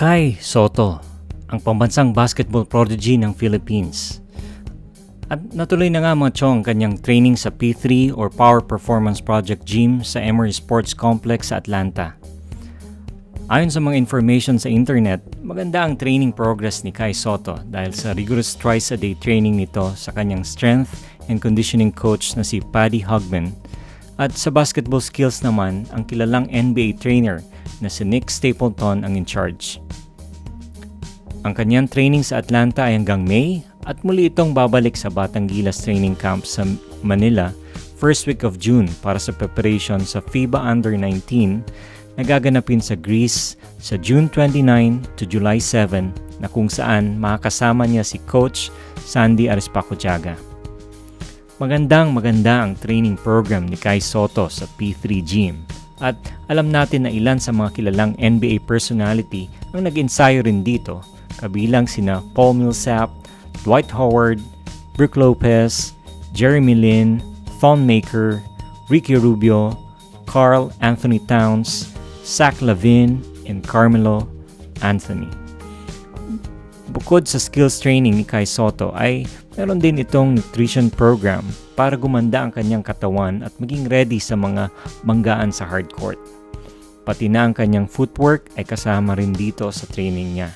Kai Sotto, ang pambansang basketball prodigy ng Philippines. At natuloy na nga mga chong kanyang training sa P3 or Power Performance Project Gym sa Emory Sports Complex sa Atlanta. Ayon sa mga information sa internet, maganda ang training progress ni Kai Sotto dahil sa rigorous twice-a-day training nito sa kanyang strength and conditioning coach na si Paddy Hugman. At sa basketball skills naman, ang kilalang NBA trainer na si Nick Stapleton ang in charge. Ang kanyang training sa Atlanta ay hanggang May at muli itong babalik sa Batang Gilas training camp sa Manila first week of June para sa preparation sa FIBA Under-19 na gaganapin sa Greece sa June 29 to July 7 na kung saan makakasama niya si Coach Sandy Arispacochaga. Maganda ang training program ni Kai Sotto sa P3 Gym at alam natin na ilan sa mga kilalang NBA personality ang nag-ensayo rin dito, kabilang sina Paul Millsap, Dwight Howard, Brook Lopez, Jeremy Lin, Thon Maker, Ricky Rubio, Karl Anthony Towns, Zach LaVine, and Carmelo Anthony. Bukod sa skills training ni Kai Sotto ay meron din itong nutrition program para gumanda ang kanyang katawan at maging ready sa mga banggaan sa hardcourt. Pati na ang kanyang footwork ay kasama rin dito sa training niya.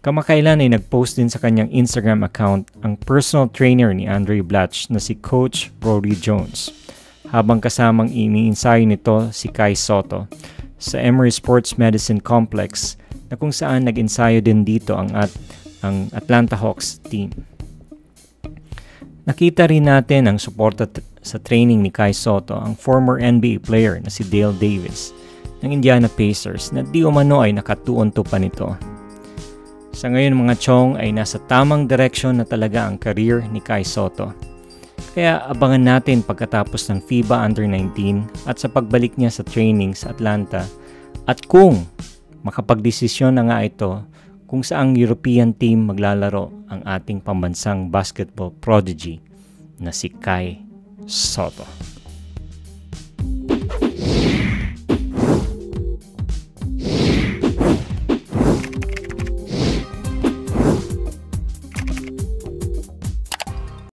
Kamakailan ay nag-post din sa kanyang Instagram account ang personal trainer ni Andre Blatch na si Coach Rory Jones, habang kasamang iniinsayo nito si Kai Sotto sa Emory Sports Medicine Complex na kung saan nag-ensayo din dito ang Atlanta Hawks team. Nakita rin natin ang suporta sa training ni Kai Sotto ang former NBA player na si Dale Davis ng Indiana Pacers na di umano ay nakatuon pa nito. Sa ngayon mga chong ay nasa tamang direksyon na talaga ang career ni Kai Sotto. Kaya abangan natin pagkatapos ng FIBA Under-19 at sa pagbalik niya sa training sa Atlanta at kung makapagdesisyon na nga ito kung saang European team maglalaro ang ating pambansang basketball prodigy na si Kai Sotto.